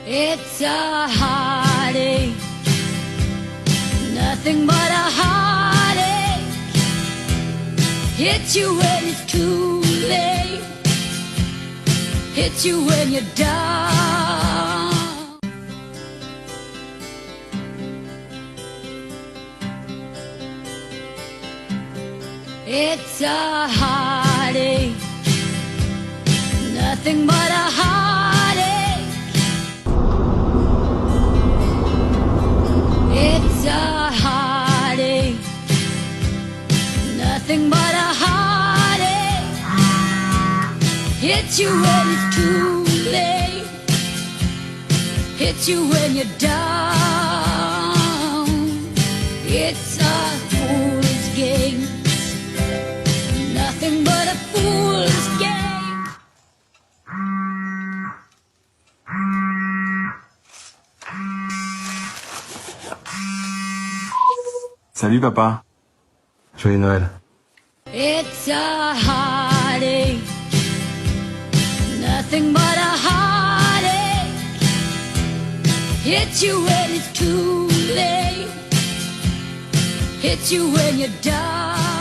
It's a heartache, nothing but a heartache. Hits you when it's too late, hits you when you're down. It's a heartache, nothing but a heartache. It's a heartache, nothing but a heartache. Hits you when it's too late, hits you when you're down. It's a fool's game, nothing but a fool's game. Salut papa. Joyeux Noël. It's a heartache, nothing but a heartache. Hits you when it's too late, hits you when you're down.